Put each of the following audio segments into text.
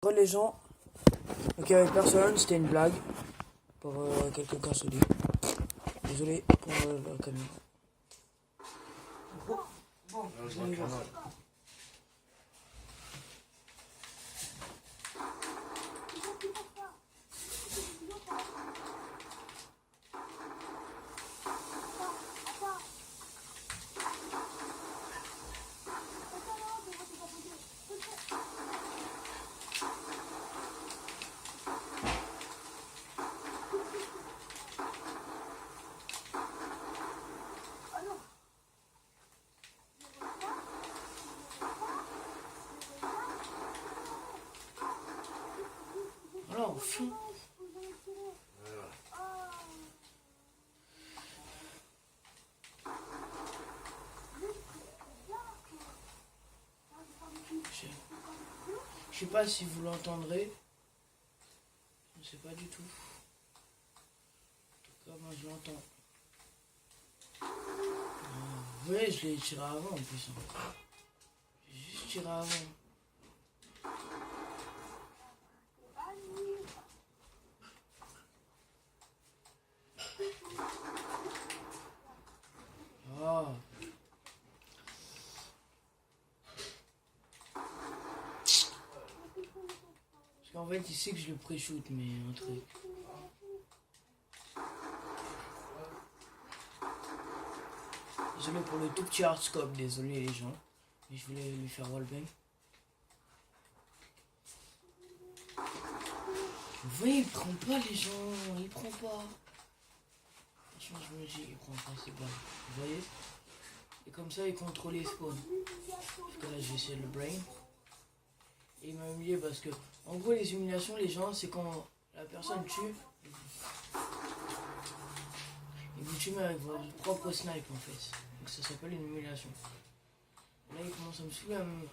Les gens, donc il y avait personne, c'était une blague pour quelques cas soudés. Désolé pour la caméra. Bon, je vais voir. Alors, au fond. Je sais pas si vous l'entendrez. Je ne sais pas du tout. En tout cas, moi je l'entends. Oui, je l'ai tiré avant en plus. J'ai juste tiré avant. Ah. Parce qu'en fait, il sait que je le pré-shoot, mais un truc. Désolé pour le tout petit hardscope, désolé les gens. Mais je voulais lui faire wallbang. Vous voyez, il prend pas les gens, il prend pas. Franchement, je me dis, il prend pas, c'est bon. Vous voyez? Et comme ça, il contrôle les spawns. Parce que là, je vais essayer le brain. Et il m'a humilié parce que, en gros, les humiliations, les gens, c'est quand la personne tue. Et vous tuez avec votre propre snipe en fait. Donc ça s'appelle une humiliation. Et là, il commence à me saouler à me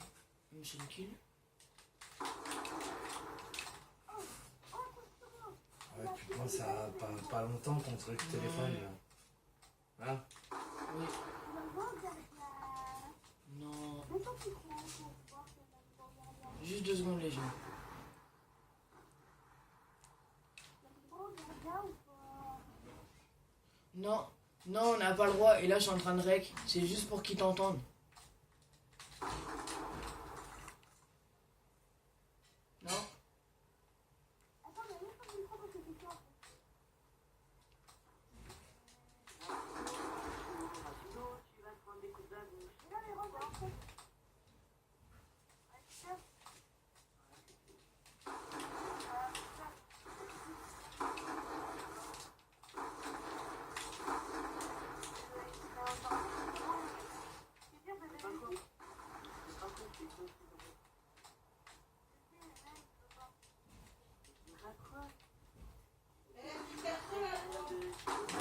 shell kill. Ouais, tu penses à pas longtemps contre le téléphone là. Hein? Oui. Non. Juste 2 secondes les gens. Non. Non, on n'a pas le droit. Et là, je suis en train de rec. C'est juste pour qu'ils t'entendent. Non.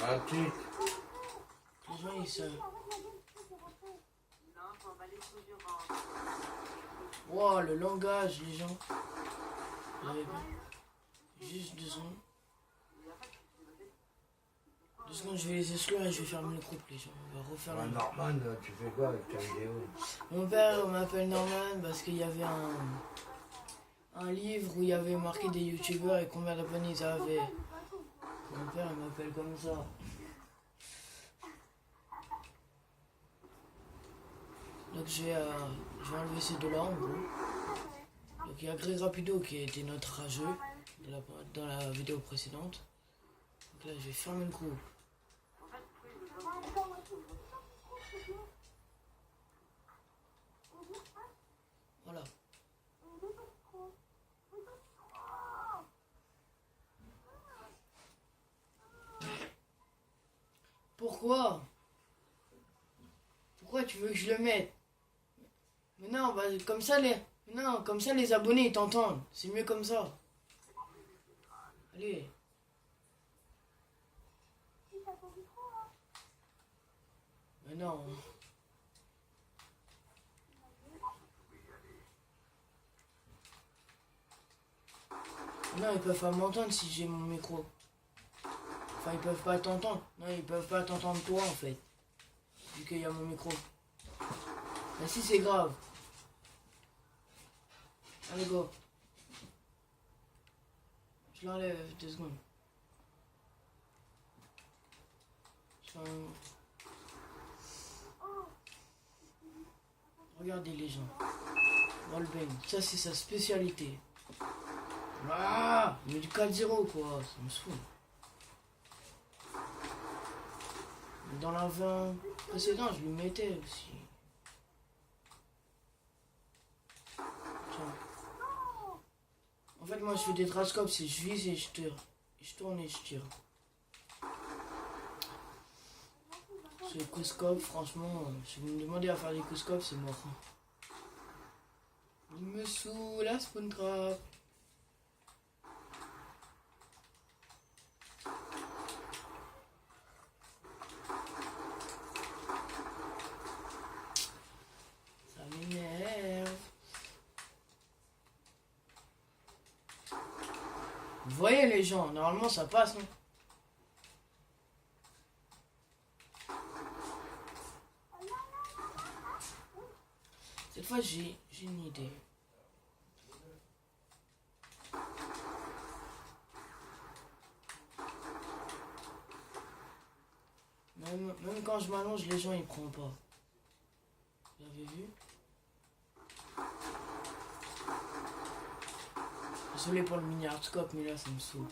Ah, tu. Les gens, ils savent. Wow, le langage, les gens. Juste 2 secondes. 2 secondes, je vais les exclure et je vais fermer le groupe, les gens. On va refaire Ouais, la... Norman, tu fais quoi avec ta vidéo? Mon père m'appelle Norman parce qu'il y avait un livre où il y avait marqué des youtubeurs et combien d'abonnés ils avaient. Mon père il m'appelle comme ça. Donc je vais enlever ces deux là en gros. Donc il y a Greg Rapido qui était notre rageux dans la vidéo précédente. Donc là je vais fermer le groupe. Voilà. Pourquoi? Pourquoi tu veux que je le mette? Mais non, bah, comme ça les abonnés ils t'entendent. C'est mieux comme ça. Allez. Mais non. Non, ils peuvent pas m'entendre si j'ai mon micro. Enfin, ils peuvent pas t'entendre. Non, ils peuvent pas t'entendre toi en fait. Vu qu'il y a mon micro. Mais si c'est grave. Allez, go. Je l'enlève 2 secondes. Regardez les gens. Wallbang, ça c'est sa spécialité. Ah, il met du 4-0 quoi, ça me saoule. Dans la 20 précédente, je lui mettais aussi. Tiens. En fait, moi je fais des trascopes, c'est je vise et je tire. Je tourne et je tire. C'est les couscopes, franchement, si vous me demandez à faire des couscopes, c'est mort. Il me saoule la spawn trap. Ça m'énerve. Vous voyez les gens, normalement ça passe, non? Cette fois j'ai une idée. Même quand je m'allonge, les gens ils prennent pas. Vous avez vu? Désolé pour le mini hardscope, mais là ça me saoule.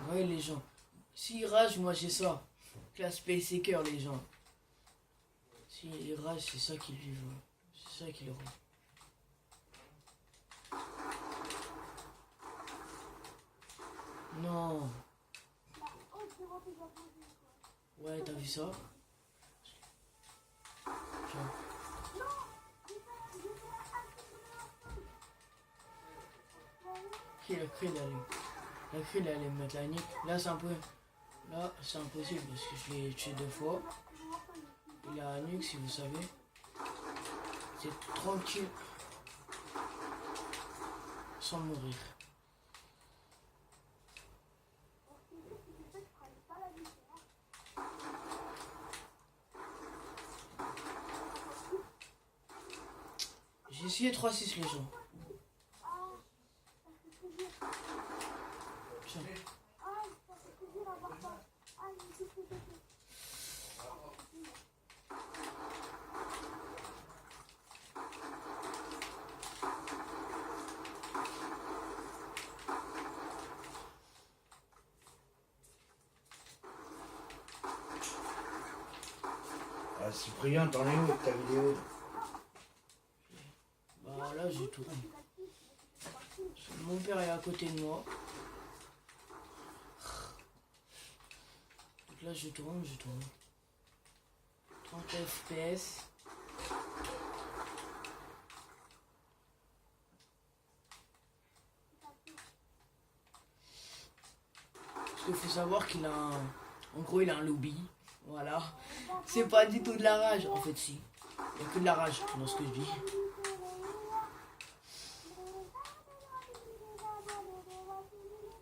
Ouais les gens. S'ils ragent, moi j'ai ça. Classe Payseeker les gens. S'ils ragent, c'est ça qu'ils lui veulent. C'est ça qu'ils auront. Non. Ouais, t'as vu ça? Tiens. Qui a cru d'aller? La cru d'aller me mettre la nique. Là c'est un peu. Là c'est impossible parce que je l'ai tué 2 fois. Il a la nuque si vous savez. C'est tranquille. Sans mourir. J'ai essayé 3-6 les gens. Tiens. Ah, Cyprien, t'en es où avec ta vidéo? Bah là j'ai tout. Mon père est à côté de moi. Donc là je tourne. 30 FPS. Parce qu'il faut savoir qu'il a un... En gros il a un lobby. Voilà. C'est pas du tout de la rage. En fait si. Il n'y a que de la rage dans ce que je dis.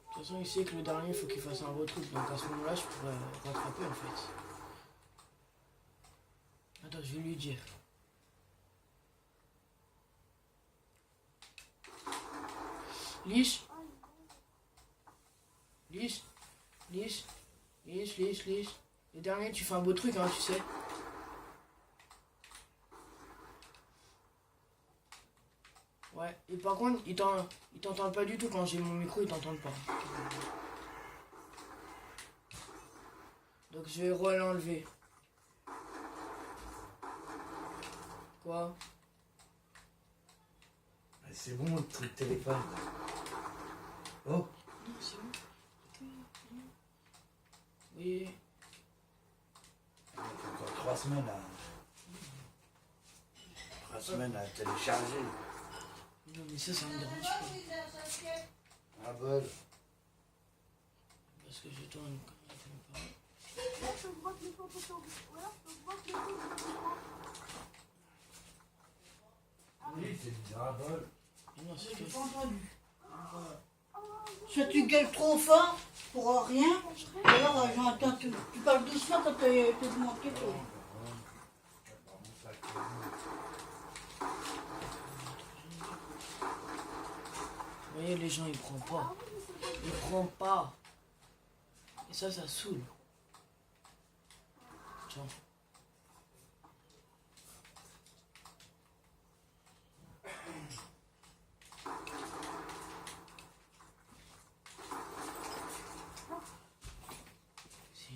De toute façon, il sait que le dernier, il faut qu'il fasse un retrouve. Donc à ce moment-là, je pourrais rattraper en fait. Attends, je vais lui dire. Liche. Le dernier, tu fais un beau truc, hein, tu sais. Ouais, et par contre, ils t'entendent pas du tout quand j'ai mon micro, ils t'entendent pas. Donc je vais l'enlever. Quoi? C'est bon le truc téléphone. Oh! Non, c'est bon. Oui. Il faut encore 3 semaines à télécharger. Non, mais ça me dérange pas. Ah bol. Parce que je tourne quand même pas. Oui, c'est du drabol. Non, c'est J'ai que... pas entendu. Soit tu gueules trop fort pour rien, ou alors j'entends tu parles doucement quand t'es monté. Vous voyez, les gens, ils prennent pas. Ils prennent pas. Et ça saoule. Tiens.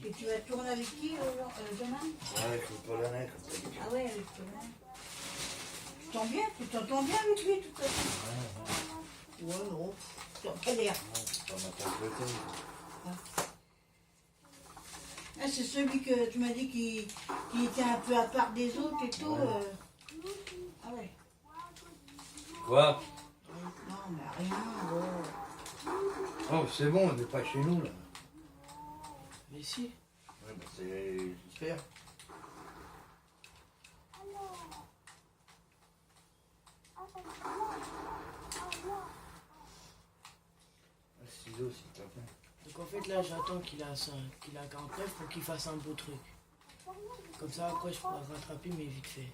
Et tu vas tourner avec qui demain? Ouais, avec le polonais, comme t'as dit. Ah ouais, avec toi. Tu t'entends bien avec lui tout à l'heure? Ouais, non. Tu n'as pas l'air. Pas ma complété. Ah, c'est celui que tu m'as dit qui était un peu à part des autres et tout. Ouais. Ah ouais. Quoi? Non, mais rien. Oh. Oh, c'est bon, on n'est pas chez nous, là. Mais si. Ouais, bah c'est... J'espère. Un ciseau, s'il te plaît. Donc en fait, là, j'attends qu'il a 49 pour qu'il fasse un beau truc. Comme ça, après, je pourrai rattraper, mais vite fait.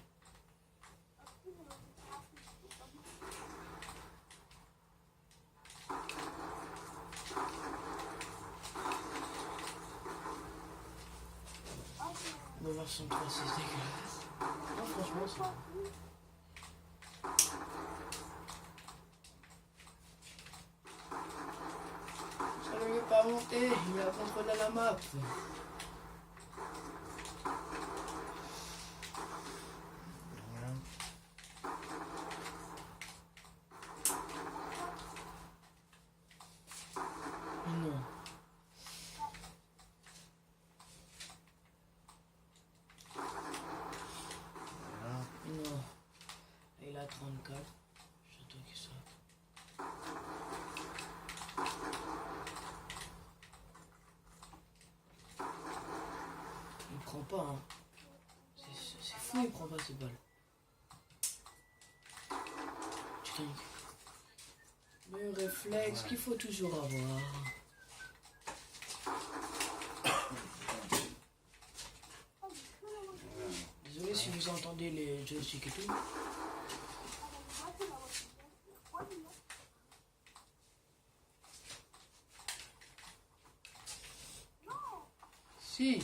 On va voir son 3, c'est dégueulasse. Non, franchement, c'est bon. Ça ne veut pas monter, il a contrôlé la map. Voilà. Non. Voilà. Non. Il a 34. J'attends qu'il sorte. Il prend pas, hein. C'est fou, il prend pas ces balles. Putain. Le réflexe qu'il faut toujours avoir. Désolé si vous entendez les joysticks et tout. Si.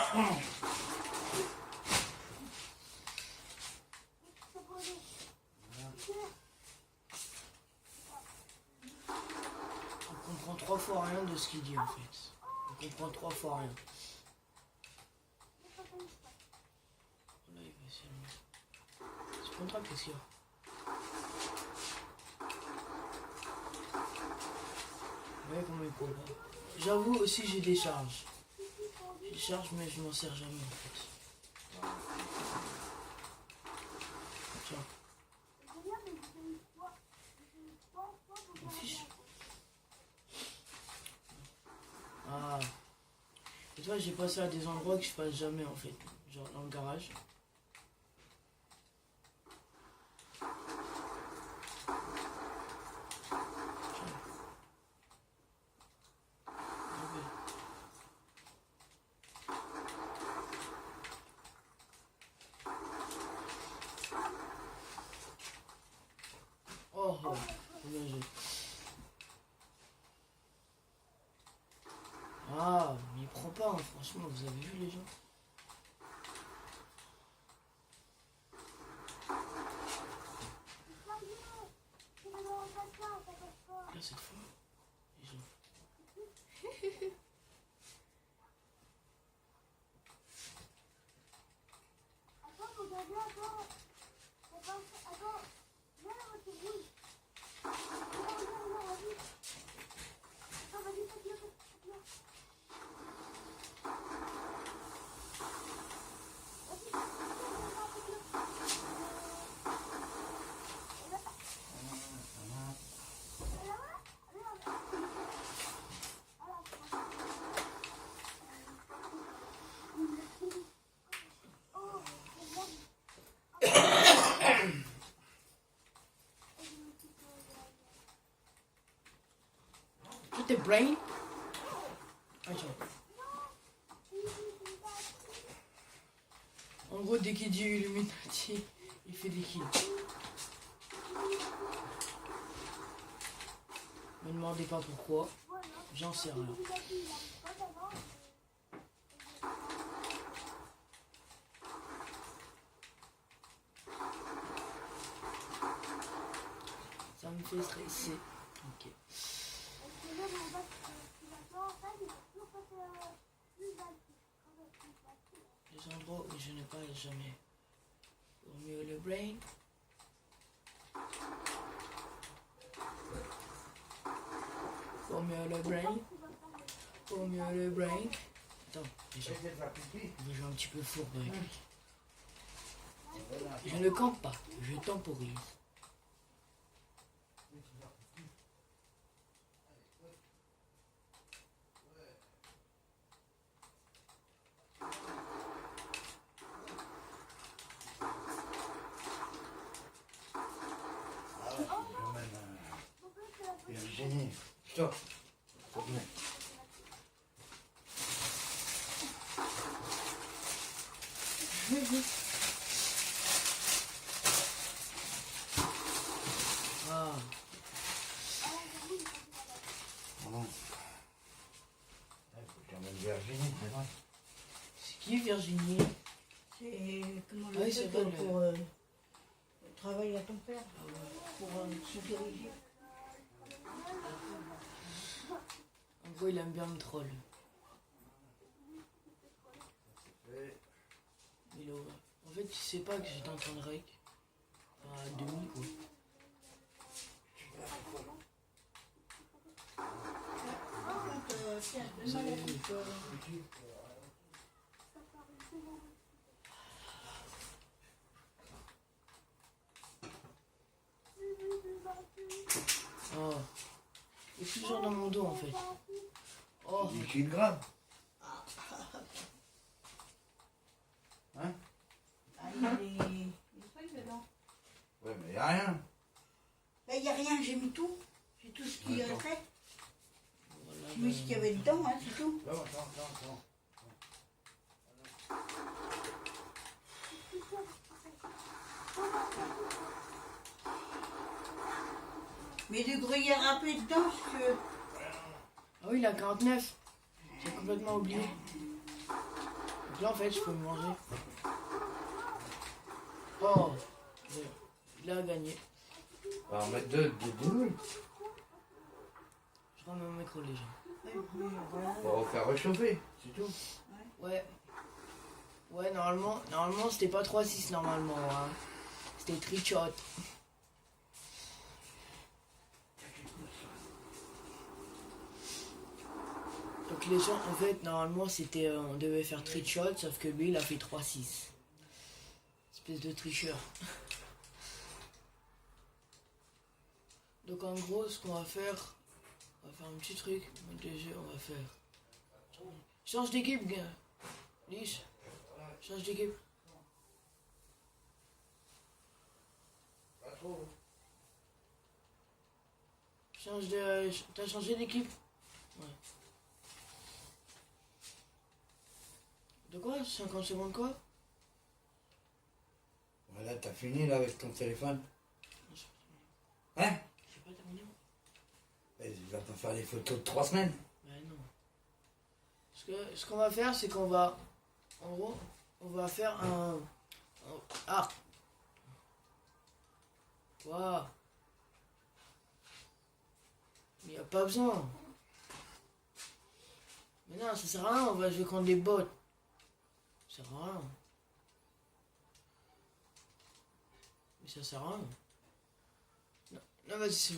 On comprend 3 fois rien de ce qu'il dit en fait. On comprend 3 fois rien. Là, il va essayer de... C'est contrat, qu'est-ce qu'il y a? Ouais, comment il prend pas. J'avoue aussi, j'ai des charges. J'ai des charges, mais je m'en sers jamais en fait. Tiens. Mon fiche. Ah. Et toi, j'ai passé à des endroits que je passe jamais en fait. Genre dans le garage. Oh, oh, bien joué. Ah, mais il prend pas, hein, franchement, vous avez vu les gens? Là, cette fois, les gens. Tout est brain. Attends. En gros, dès qu'il dit Illuminati, il fait des kills. Me demandez pas pourquoi, j'en sais rien. Ça me fait stresser. Ok. Les endroits où je ne passe jamais. Pour mieux le brain. Pour mieux le brain. Pour mieux le brain. Attends, déjà, je joue un petit peu fourbe avec lui. Je ne campe pas, je temporise. Virginie, stop. Revenez. Ah, Bon. Il faut que tu emmènes Virginie, maintenant. c'est qui Virginie? C'est comment Ah oui, le c'est fait vrai, pour le travail à ton père, pour se diriger. En gros, il aime bien me troll. Il est... En fait, tu sais pas que j'étais en train de rec. Enfin, à demi, quoi. Tiens, donne-moi la petite, Oh. Il est toujours dans mon dos, en fait. Oh. 10 kilogrammes. Hein? Ah, il y a des trucs dedans. Ouais, mais y a rien. Là, il n'y a rien, j'ai mis tout. J'ai tout ce qui D'accord. restait. Voilà, J'ai mis ce qu'il y avait dedans, hein, c'est tout. Non, attends. Mais du gruyère râpé dedans, si tu veux. Ah oui, il a 49. J'ai complètement oublié. Donc là, en fait, je peux me manger. Oh. Il a gagné. On va en mettre deux boules. Je rends mon micro, les gens. Ouais, mais voilà. On va faire réchauffer, c'est tout. Ouais. Ouais, normalement c'était pas 3-6 normalement. Hein. C'était trichot. Donc les gens, en fait, normalement c'était, on devait faire trichot, sauf que lui il a fait 3-6. Espèce de tricheur. Donc en gros, ce qu'on va faire, on va faire un petit truc. Mode de jeu, on va faire. Change d'équipe, gars. Lisse. Change d'équipe. Pas trop. Change de. T'as changé d'équipe? Ouais. De quoi? 50 secondes quoi? Voilà, t'as fini là avec ton téléphone. Hein? J'ai pas terminé. Tu vas pas faire les photos de 3 semaines. Ouais, non. Ce qu'on va faire, c'est qu'on va. En gros, on va faire un. Ah! Quoi? Il n'y a pas besoin. Mais non, ça sert à rien, on va jouer contre des bots. Ça sert à rien. Mais ça sert à rien. Non, non vas-y, c'est bon.